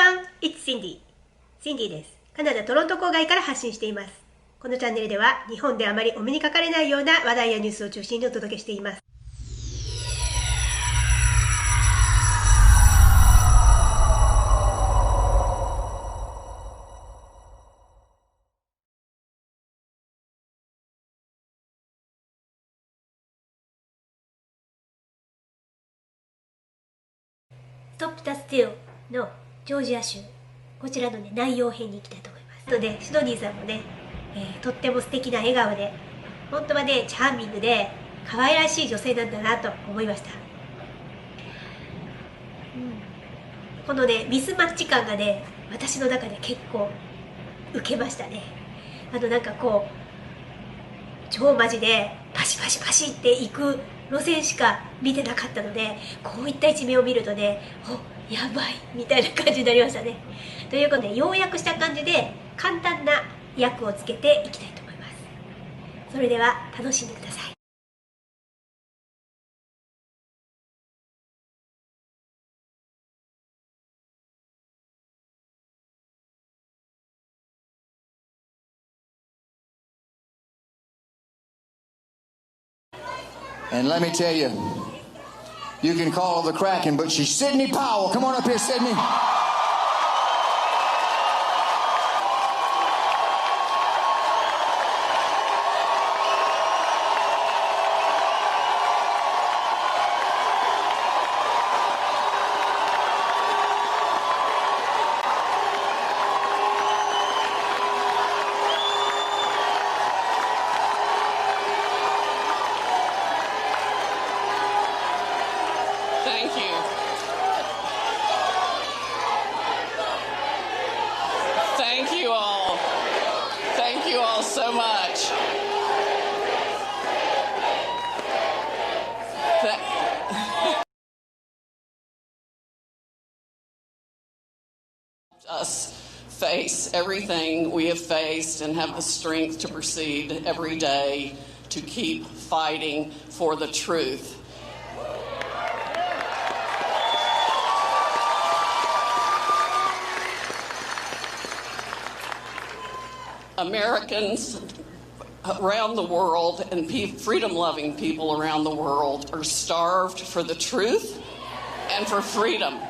everyone, it's Cindy. Cindy です。カナダ・トロント郊外から発信しています。このチャンネルでは日本であまりお目にかかれないような話題やニュースを中心にお届けしています。ストップ・スティールのジョージア州、こちらの、内容編に行きたいと思います。とでシドニーさんもね、とっても素敵な笑顔で、本当はねチャーミングで可愛らしい女性なんだなと思いました。このねミスマッチ感がね私の中で結構受けましたね。なんかこう超マジでパシパシパシっていく路線しか見てなかったので、こういった一面を見るとね、お、やばいみたいな感じになりましたね。ということで要約した感じで簡単な訳をつけていきたいと思います。それでは楽しんでください。And let me tell you, you can call her the Kraken, but she's Sidney Powell. Come on up here, Sidney. Thank you. Thank you all. Thank you all so much. Us face everything we have faced and have the strength to proceed every day to keep fighting for the truth. Americans around the world and freedom-loving people around the world are starved for the truth and for freedom.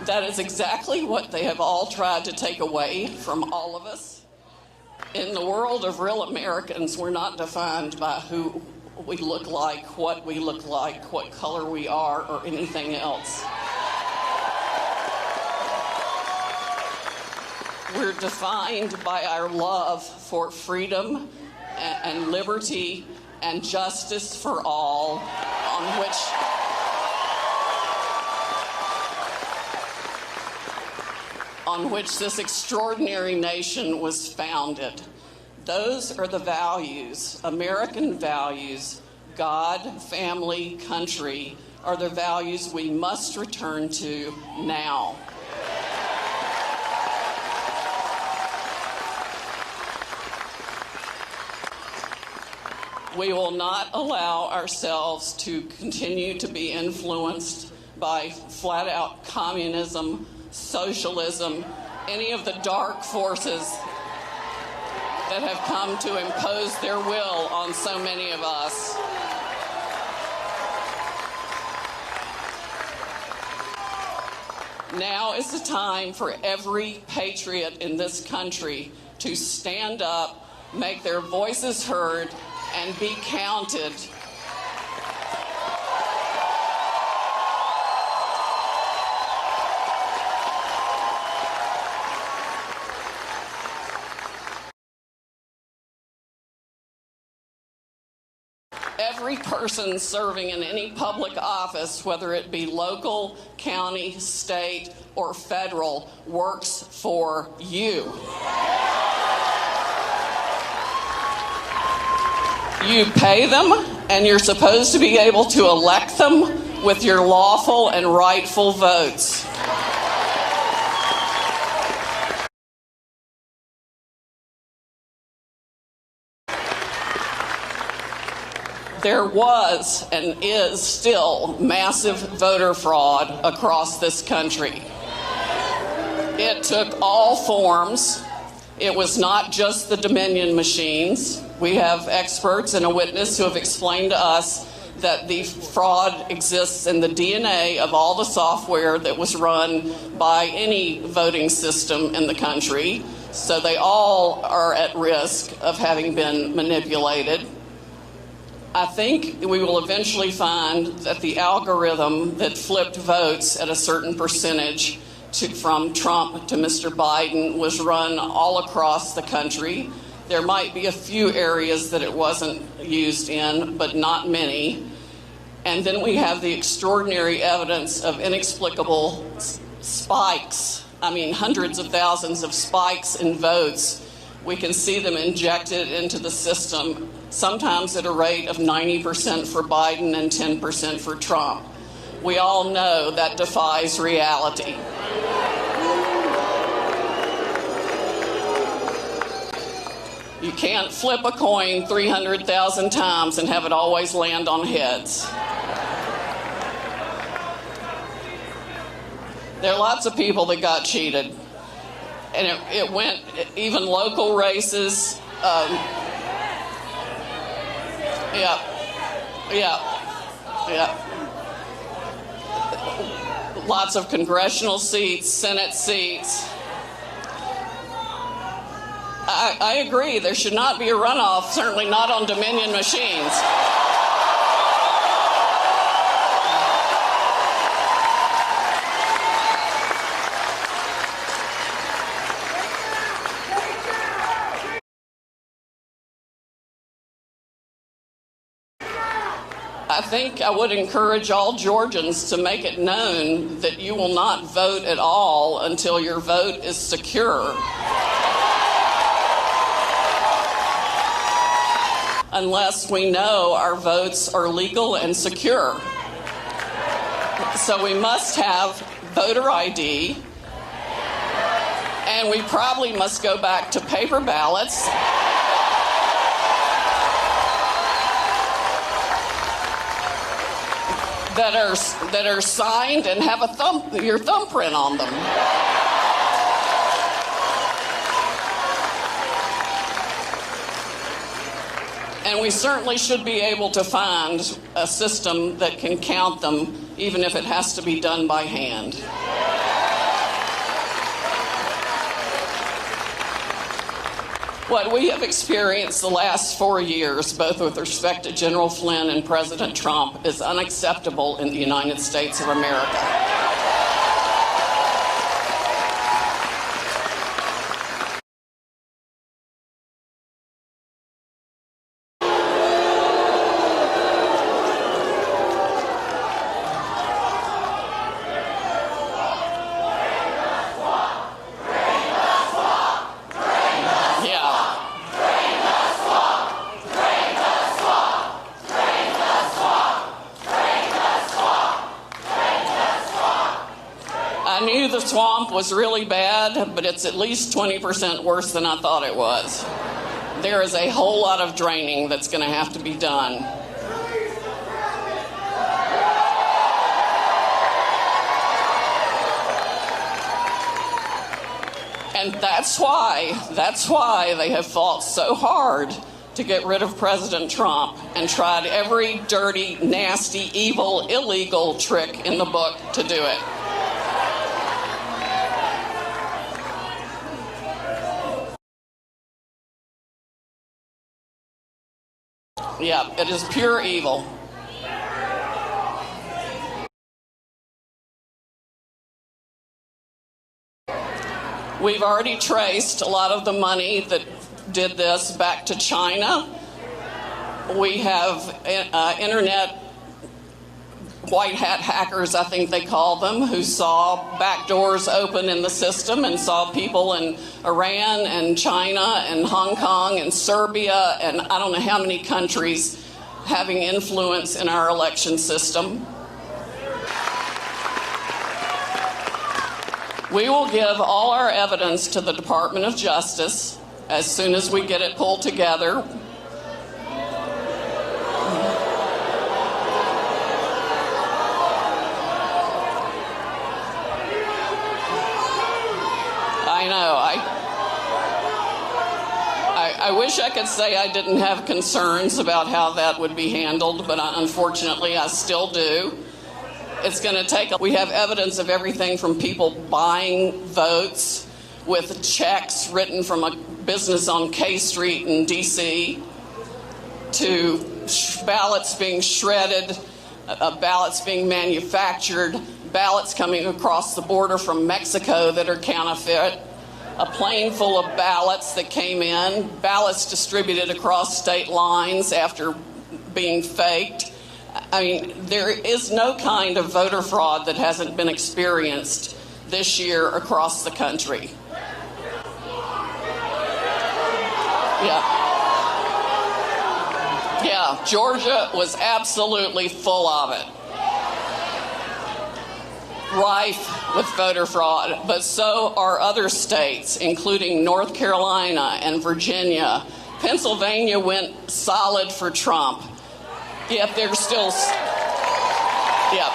That is exactly what they have all tried to take away from all of us. In the world of real Americans, we're not defined by who we look like, what we look like, what color we are, or anything else. We're defined by our love for freedom and liberty and justice for all, on which this extraordinary nation was founded. Those are the values, American values. God, family, country are the values we must return to now. We will not allow ourselves to continue to be influenced by flat-out communism, socialism, any of the dark forces that have come to impose their will on so many of us. Now is the time for every patriot in this country to stand up, make their voices heard, and be counted. Every person serving in any public office, whether it be local, county, state, or federal, works for you. You pay them, and you're supposed to be able to elect them with your lawful and rightful votes. There was and is still massive voter fraud across this country. It took all forms. It was not just the Dominion machines. We have experts and a witness who have explained to us that the fraud exists in the DNA of all the software that was run by any voting system in the country. So they all are at risk of having been manipulated. I think we will eventually find that the algorithm that flipped votes at a certain percentage from Trump to Mr. Biden was run all across the country. There might be a few areas that it wasn't used in, but not many. And then we have the extraordinary evidence of inexplicable spikes. I mean, hundreds of thousands of spikes in votes. We can see them injected into the system, sometimes at a rate of 90% for Biden and 10% for Trump. We all know that defies reality. You can't flip a coin 300,000 times and have it always land on heads. There are lots of people that got cheated. And it went, even local races. Lots of congressional seats, Senate seats. I agree, there should not be a runoff, certainly not on Dominion machines. I think I would encourage all Georgians to make it known that you will not vote at all until your vote is secure. Unless we know our votes are legal and secure. So we must have voter ID, and we probably must go back to paper ballots. That are signed and have your thumbprint on them. And we certainly should be able to find a system that can count them, even if it has to be done by hand. What we have experienced the last 4 years, both with respect to General Flynn and President Trump, is unacceptable in the United States of America. I knew the swamp was really bad, but it's at least 20% worse than I thought it was. There is a whole lot of draining that's going to have to be done. And that's why they have fought so hard to get rid of President Trump and tried every dirty, nasty, evil, illegal trick in the book to do it. Yeah, it is pure evil. We've already traced a lot of the money that did this back to China. We have internet white hat hackers, I think they call them, who saw back doors open in the system and saw people in Iran and China and Hong Kong and Serbia and I don't know how many countries having influence in our election system. We will give all our evidence to the Department of Justice as soon as we get it pulled together. I wish I could say I didn't have concerns about how that would be handled, but unfortunately I still do. It's going to take, we have evidence of everything from people buying votes with checks written from a business on K Street in D.C. to ballots being shredded, ballots being manufactured, ballots coming across the border from Mexico that are counterfeit, a plane full of ballots that came in, ballots distributed across state lines after being faked. I mean, there is no kind of voter fraud that hasn't been experienced this year across the country. Yeah, Georgia was absolutely full of it. Rife with voter fraud, but so are other states, including North Carolina and Virginia. Pennsylvania went solid for Trump, yet they're still, yeah,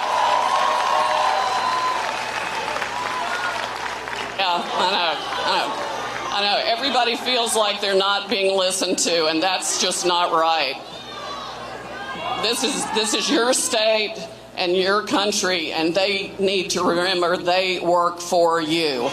I know. Everybody feels like they're not being listened to, and that's just not right. This is your state and your country, and they need to remember they work for you.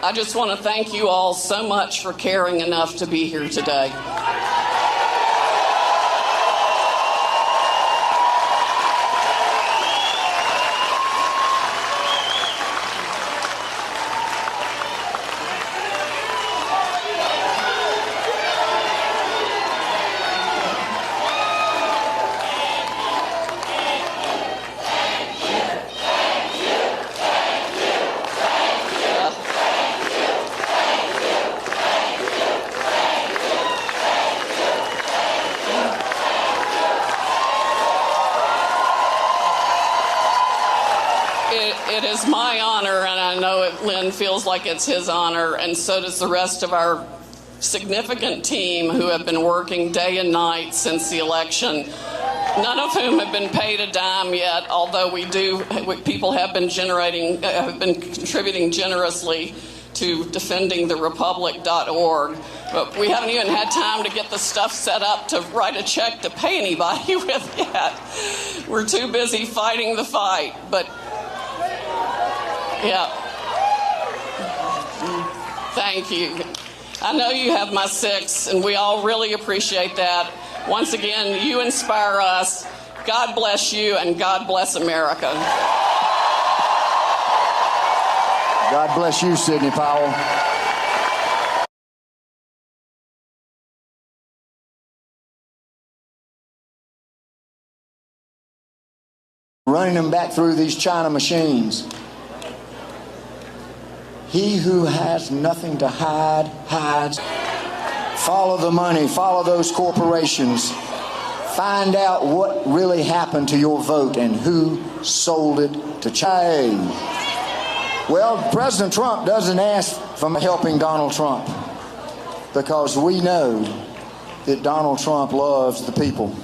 I just want to thank you all so much for caring enough to be here today. It is my honor, and I know Lynn feels like it's his honor, and so does the rest of our significant team who have been working day and night since the election, none of whom have been paid a dime yet, although people have been contributing generously to defendingtherepublic.org. But we haven't even had time to get the stuff set up to write a check to pay anybody with yet. We're too busy fighting the fight, but yeah. Thank you. I know you have my six, and we all really appreciate that. Once again, you inspire us. God bless you, and God bless America. God bless you, Sidney Powell. Running them back through these China machines. He who has nothing to hide, hides. Follow the money, follow those corporations. Find out what really happened to your vote and who sold it to China. Well, President Trump doesn't ask for helping Donald Trump, because we know that Donald Trump loves the people.